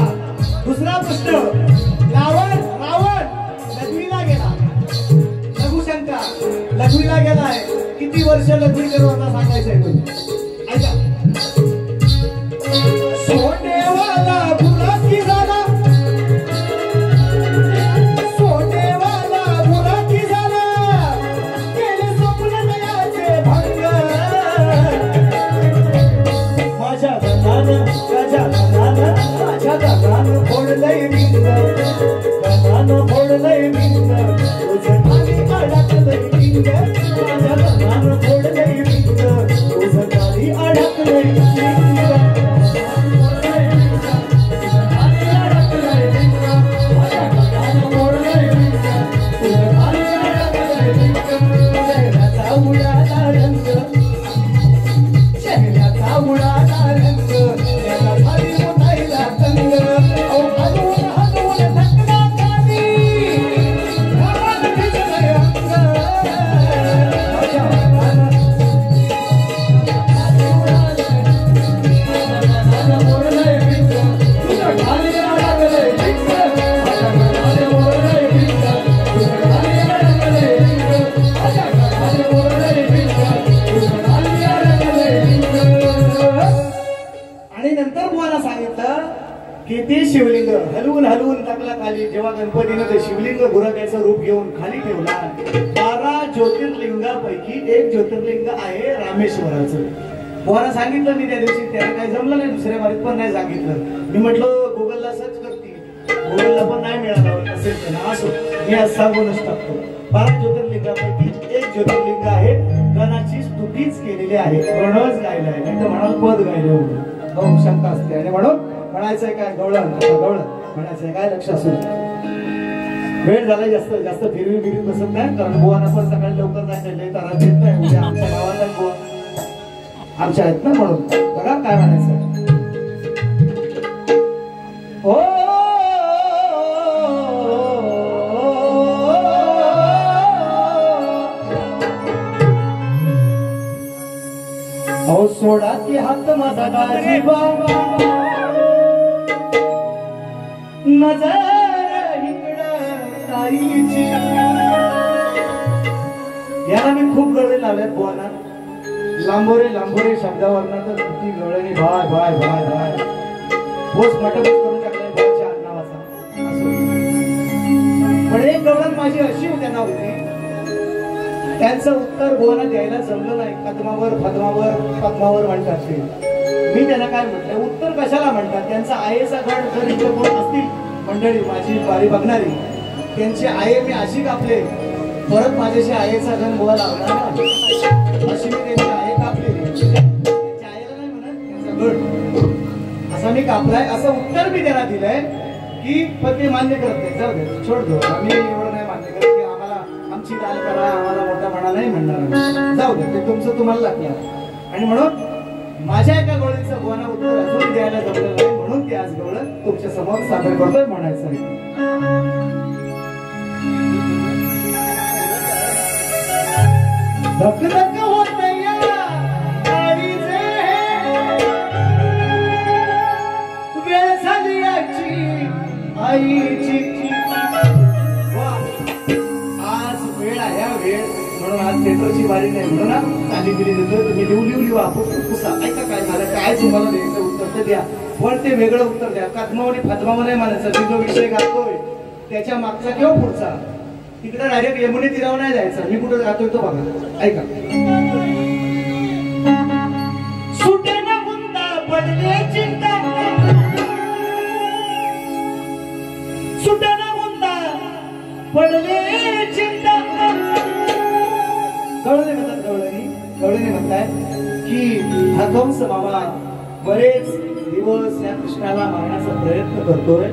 दुसरा प्रश्न रावण लघवीला गेला, लघुशंका लघवीला गेलाय, किती वर्ष लघवी करत होता सांगायचंय तुम्ही. ऐका. सोनेवाला बुराकी झाला, सोनेवाला बुराकी झाला, केले स्वप्न दयाचे भंग. माझ्या गणानं माझ्या गणानं फोडलंय रिंग, गणानं फोडलंय रिंग, तुझं खाली अडकलंय रिंग. माझ्या गणानं फोडलंय रिंग, तुझं खाली अडकलंय रिंग. किती शिवलिंग हलवून हलवून टाकला खाली. जेव्हा गणपतीने ते शिवलिंग गुरगाचं रूप घेऊन खाली ठेवला, 12 ज्योतिर्लिंगापैकी एक ज्योतिर्लिंग आहे रामेश्वराचं. बुवाला सांगितलं मी त्या दिवशी, त्याला काही जमलं नाही, दुसऱ्या बारीत पण नाही सांगितलं. मी म्हटलं गुगलला सर्च करते, गुगलला पण नाही मिळालं असेल तर असो, मी आज सांगूनच टाकतो. 12 ज्योतिर्लिंगापैकी एक ज्योतिर्लिंग आहे, गणाची स्तुतीच केलेली आहे, गणच गायला आहे, नाही तर म्हणाल पद गायले हो शंका असते. आणि म्हणून म्हणायचंय काय गवळण म्हणायचंय काय लक्ष असू. वेळ झाला, जास्त जास्त फिरवी बसत नाही, कारण बुवाना पण सकाळी लवकर जायचं तारा देत नाही. उद्या आमच्या गावाला बुवा आमच्या आहेत ना, म्हणून बघा काय म्हणायचं. हो अहो सोडा की हात माझा गाजी बाबा, नजर इकडं ताईची. याला मी खूप गळे लावल्यात बुवाना, लांबोरे शब्दावरनं तर किती गळ्याने भाय भाय भाय भाय पोस्टमार्टम करून टाकलाय बुवाच्या नावाचा. पण एक गवळण माझी अशी त्यांना होती, त्यांचं उत्तर बुवाना द्यायला जमलं नाही. पद्मावर म्हणतात ते. मी त्यांना काय म्हटलं, उत्तर कशाला म्हणतात, त्यांचा आयेचा गड जर इथं कोण असतील मंडळी माझी बारी बघणारी, त्यांचे आये मी अशी कापले, परत माझ्याशी आयेचा गण बुवा लावणार ना, अशी मी त्यांची आये कापलेली. त्यांच्या आईला नाही म्हणत, त्यांचा गड असा मी कापलाय, असं उत्तर मी त्यांना दिलंय की पण ते मान्य करत नाही. जाऊ दे, सोड दो, आम्ही एवढं नाही मान्य करत की आम्हाला आमची दाल करा, आम्हाला मोठा म्हणा नाही म्हणणार. जाऊ दे, ते तुमचं तुम्हाला लागलं. आणि म्हणून माझ्या एका गवळीचं बुवाना उत्तर अजून द्यायला जमलं नाही, म्हणून ते आज गवळ तुमच्या समोर सादर करतोय. म्हणायचं धक धक होतया गाडीचे, वेळ झाली याची आईची. आज वेळ आहे, वेळ म्हणून आज थिएटरची बारी नाही, म्हणून चाली बिली देतोय. तुम्ही लिहू पुसा. ऐका काय झालं, काय तुम्हाला द्यायचं उत्तर तर द्या, पण ते वेगळं उत्तर द्या. फातमावर नाही म्हणायचं. मी जो विषय घालतोय त्याच्या मागचा किंवा पुढचा, तिकडे डायरेक्ट यमुने तीरावर नाही जायचं. मी कुठं जातोय तो बघा. ऐका. सुटेना मुंदा पडले चिंता, सुटेना मुंदा पडले चिंता. गवळणे म्हणताय की हरवंश मामा बरेच दिवस या कृष्णाला मारण्याचा प्रयत्न करतोय.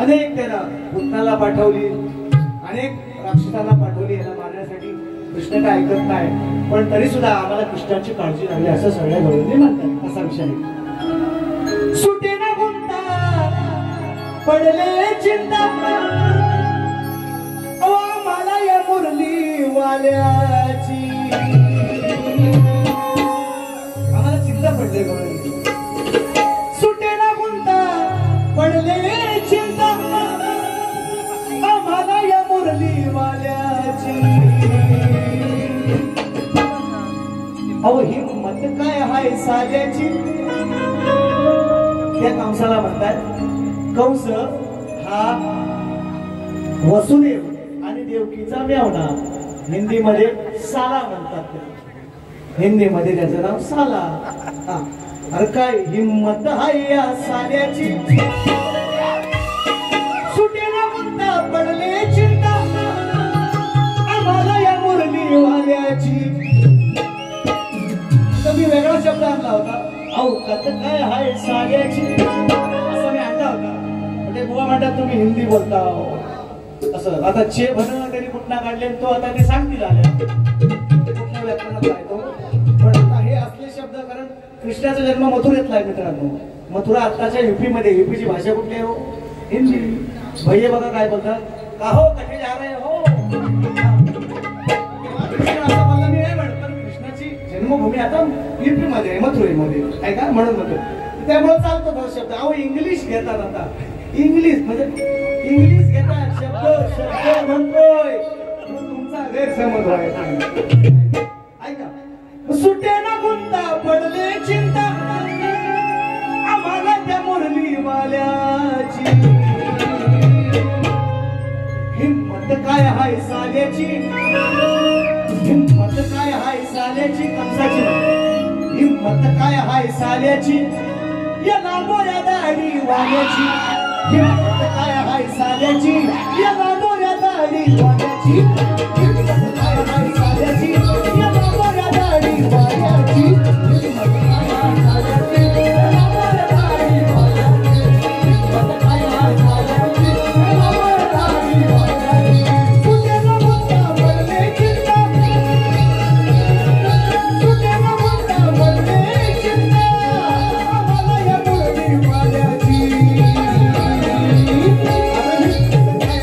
अनेक त्याला पुतनाला पाठवली, अनेक राक्षसांना पाठवली याला मारण्यासाठी. कृष्ण काय ऐकत नाही, पण तरी सुद्धा आम्हाला कृष्णाची काळजी लागली असं सगळ्या गवळणी म्हणतात. असा विषय आहे. सुटे ना गुंता पडले चिंता मला या मुरली वाल्याची. आम्हाला चिंता पडले गवळणी. सुटे ना गुंता पडले चिंता आम्हाला या मुरली वाल्याची. अहो हिम्मत काय हाय साल्याची. त्या कंसाला म्हणतात. कंस हा वसुदेव आणि देवकीचा मेवणा, हिंदीमध्ये साला म्हणतात. हिंदीमध्ये त्याचं नाव साला. अरे काय हिम्मत हाय या साल्याची. सुटेला मुद्दा पडले चिंता आम्हाला या मुरली वाल्याची. तुम्ही वेगळा शब्द आणला होता. अहो कत काय हाय साल्याची असं मी आणला होता. म्हणजे बुवा म्हणतात तुम्ही हिंदी बोलता असं. आता चे भन तरी कुठला काढले तो आता ते सांगतील आल्या कुठल्या व्याकरणात आहे तो. पण आता हे असले शब्द, कारण कृष्णाचा जन्म मथुरेतला आहे मित्रांनो. मथुरा आत्ताच्या युपी मध्ये. युपीची भाषा कुठली आहे हो? हिंदी. भैये बघा काय बोलतात. का हो कठे जा रहे हो. असं मला मी नाही म्हणत, पण कृष्णाची जन्मभूमी आता युपी मध्ये आहे, मथुरेमध्ये आहे का, म्हणून म्हणतो. त्यामुळे चालतो तो शब्द. अहो इंग्लिश घेतात आता. इंग्लिश म्हणजे इंग्लिश घेतात शब्द शब्द म्हणतोय. तुमचा गैरसमज व्हायचा. ऐका. सुटे ना गुंता पडले चिंता आम्हाला त्या मुरली वाल्याची. हिम्मत काय हाय साल्याची. हिम्मत काय हाय साल्याची. कंसाची हिम्मत काय हाय साल्याची. या लांबोऱ्या दाढी वाल्याची. हिम्मत काय हाय साल्याची. या लांबोऱ्या दाढी वाल्याची. हिम्मत काय हाय साल्याची. या लांबोऱ्या दाढी वाल्याची. हिम्मत काय हाय साल्याची. या लांबोऱ्या दाढी वाल्याची. हिम्मत काय हाय साल्याची. या लांबोऱ्या दाढी वाल्याची. सुटेला मुद्दा पडले चिंता. सुटेला मुद्दा पडले चिंता आम्हाला या मुरली वाल्याची. हिम्मत काय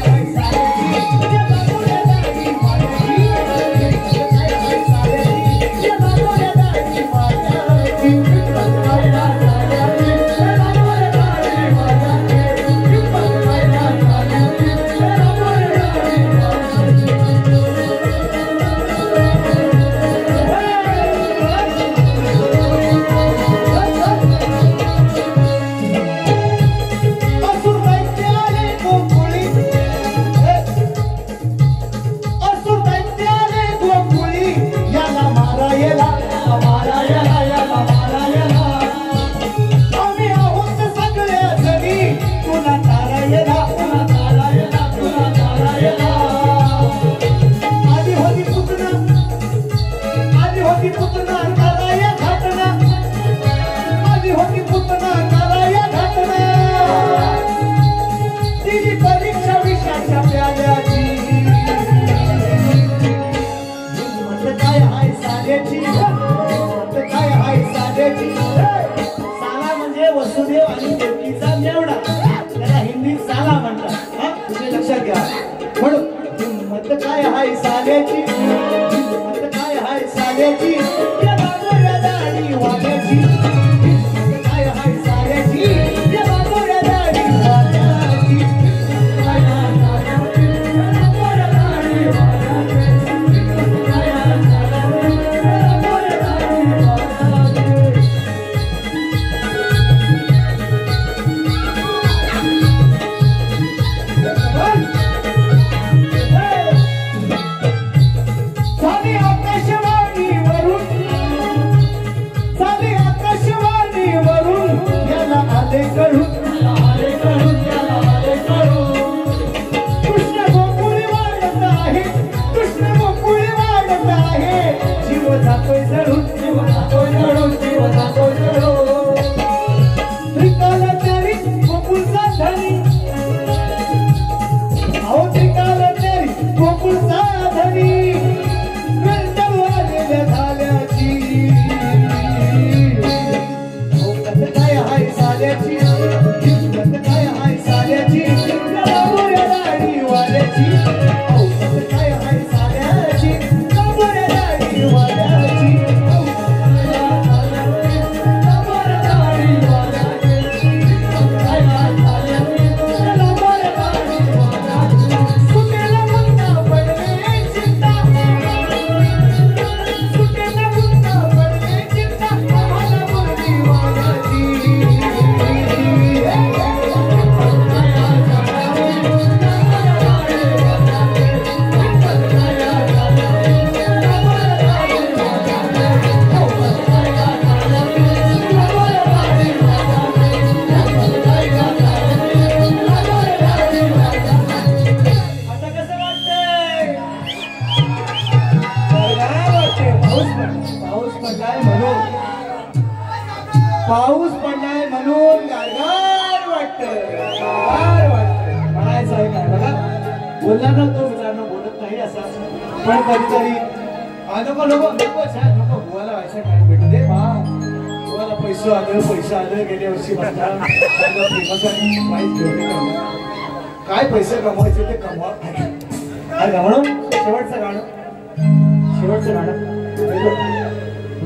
हाय साल्याची. या लांबोऱ्या दाढी वाल्याची. बोलला ना तो मित्रांनो बोलत नाही असा पण कधीतरी नको नको नको छान नको गोवाला व्हायचं काय भेटू दे बा गोवाला पैसे आलं गेल्या वर्षी काय पैसे कमवायचे ते कमवा म्हणून शेवटचं गाणं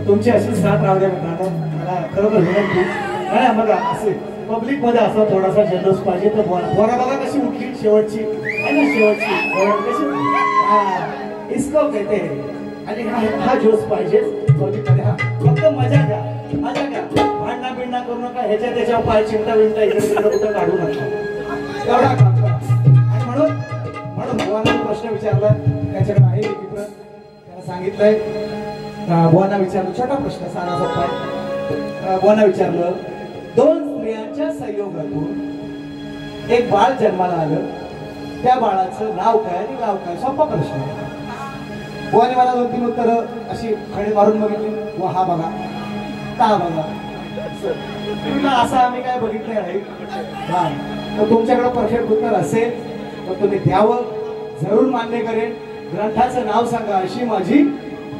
तुमची अशीच साथ राहू द्या मित्रांनो मला खरोखर विनंती नाही बघा असे पब्लिक मध्ये असा थोडासा जल्लोष पाहिजे तर बोरा बघा कशी उठली शेवटची आहे ना शेवटची कशी इसको कहते हैं आणि हा जोश पाहिजे पब्लिक मध्ये हा फक्त मजा घ्या भांडणा बिंडणा करू नका ह्याच्या त्याच्यावर पाय चिमटा बिमटा इकडे तिकडे कुठं काढू नका एवढा काम करा आणि म्हणून बुवांना प्रश्न विचारला त्याच्याकडे आहे मित्र त्याला सांगितलंय बुवांना विचारलं छोटा प्रश्न साधा सोपा आहे बुवांना विचारलं 2 स्त्रियांच्या संयोगातून एक बाळ जन्माला आलं त्या बाळाचं नाव काय आणि गाव काय सोपा प्रश्न आहे बुवाने मला 2-3 उत्तरं अशी खडी मारून बघितली व हा बघा ता बघा असं आम्ही काय बघितलं आहे हा तर तुमच्याकडे परफेक्ट उत्तर असेल तर तुम्ही द्यावं जरूर मान्य करेन ग्रंथाचं नाव सांगा अशी माझी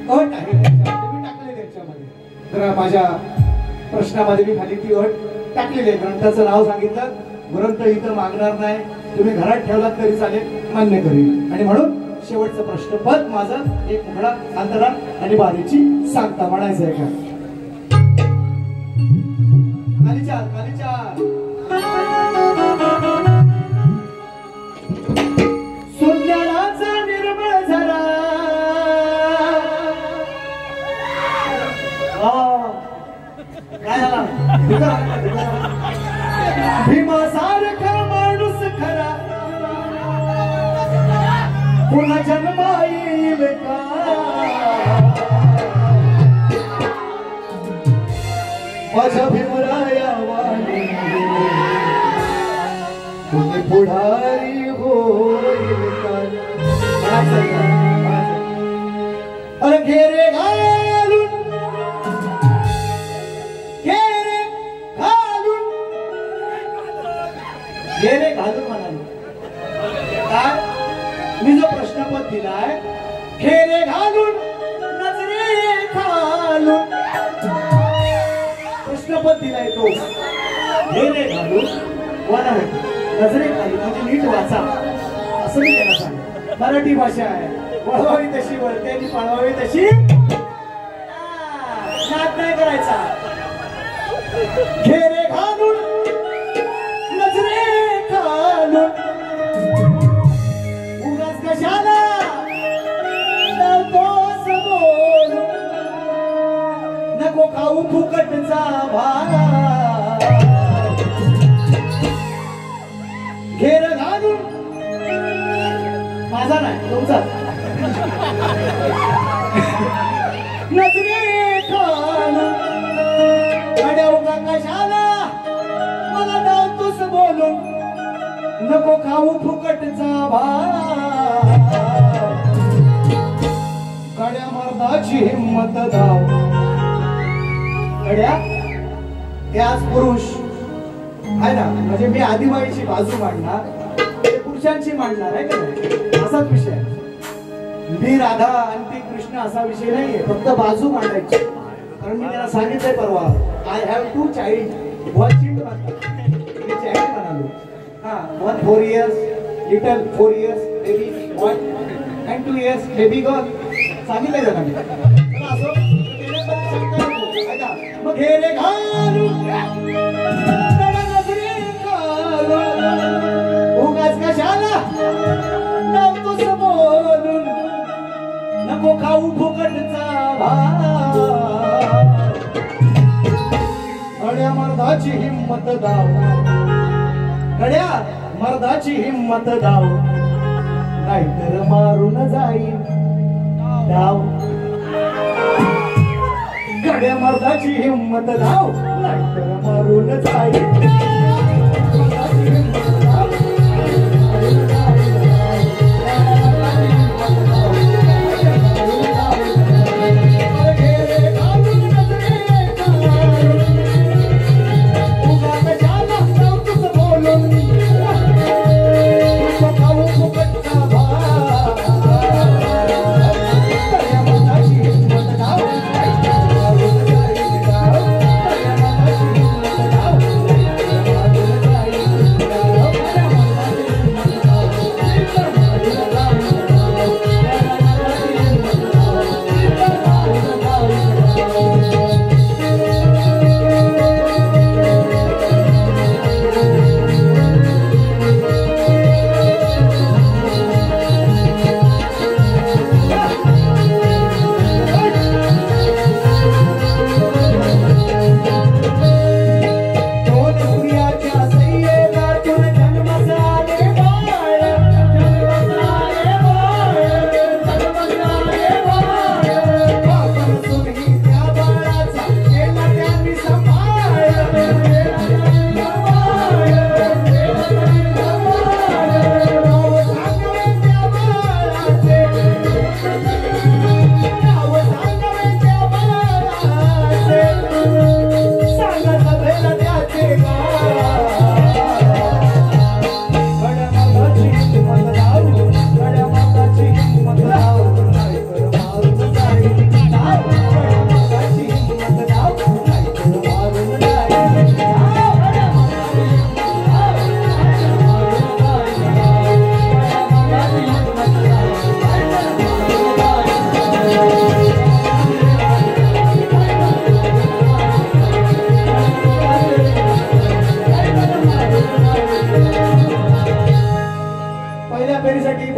अट आहे मी टाकले त्यांच्यामध्ये तर माझ्या प्रश्नामध्ये मी खाली ती अट टाकलेली आहे ग्रंथाचं नाव सांगितलं ग्रंथ इथं मागणार नाही तुम्ही घरात ठेवलात तरी चालेल मान्य करेन आणि म्हणून शेवटचा प्रश्न पद माझा एक मुघडा अंतरा आणि बारीची सांगता म्हणायचं आहे का सुज्ञानाचा निर्मळ झाला काय झाला भीमासारखा माणूस खरा पुन्हा जन्म येईल का माझ्या भीमराया वाणी तुम्ही पुढारी होईल का अरे घेरे घालून म्हणाले काय मी जो प्रश्नपद दिलाय घेरे घालून नजरे घालून प्रश्नपद दिलाय तो घेरे घालून नजरे घालून म्हणजे नीट वाचा असं मी त्यांना सांग मराठी भाषा आहे वळवावी तशी वळते आणि पळवावी तशी नाद नाही करायचा घेरे घालून नजरे घालून उगाच कशाला लावतोस बोलून नको खाऊ फुकटचा भात घेर घालून माझा नाही तुमचा नजरे घालून अड्या उगा कशाला मला लावतोस बोलून नको खाऊ फुकटचा भात कड्या मर्दाची हिम्मत धाव कड्या त्याच पुरुष आहे ना म्हणजे मी आदिवासीची बाजू मांडणार ते पुरुषांची मांडणार आहे का नाही असाच विषय आहे मी राधा आणि ती कृष्ण असा विषय नाहीये फक्त बाजू मांडायची कारण मी त्याला सांगितलंय परवा I have 2 child one chilled me child म्हणालो हा 1 4 years little 4 years baby boy and 2 years baby girl सांगितलंय जरा मी असो मग घेरे घालून उगाच कशाला नव्हतोस बोलून नको खाऊ फुकटचा भात अड्या मर्दाची हिम्मत धाव गड्या मर्दाची हिम्मत धाव नाहीतर मारून जाईल धाव गड्या मर्दाची हिम्मत धाव नाहीतर मारून जाईल बोलून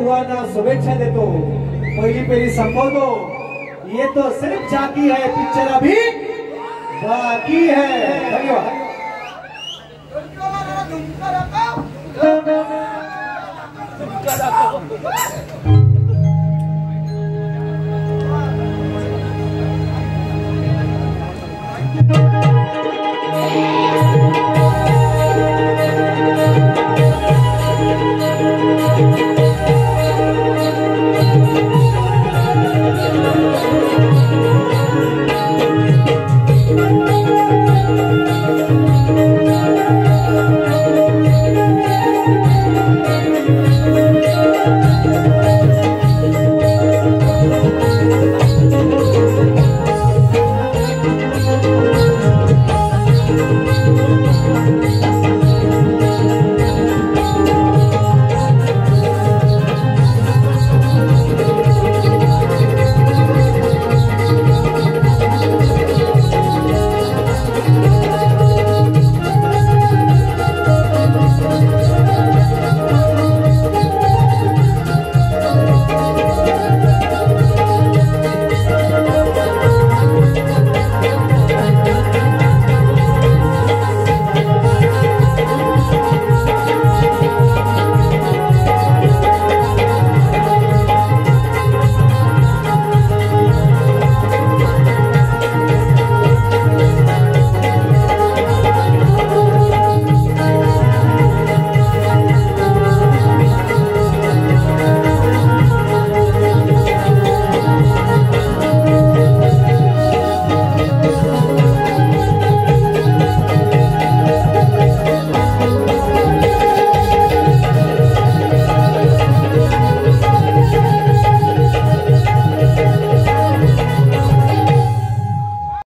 बंधुआंना शुभेच्छा देतो, पहिली पेरी संपवतो, ये तो सिर्फ झांकी है, पिक्चर अभी बाकी है। धन्यवाद। Cara,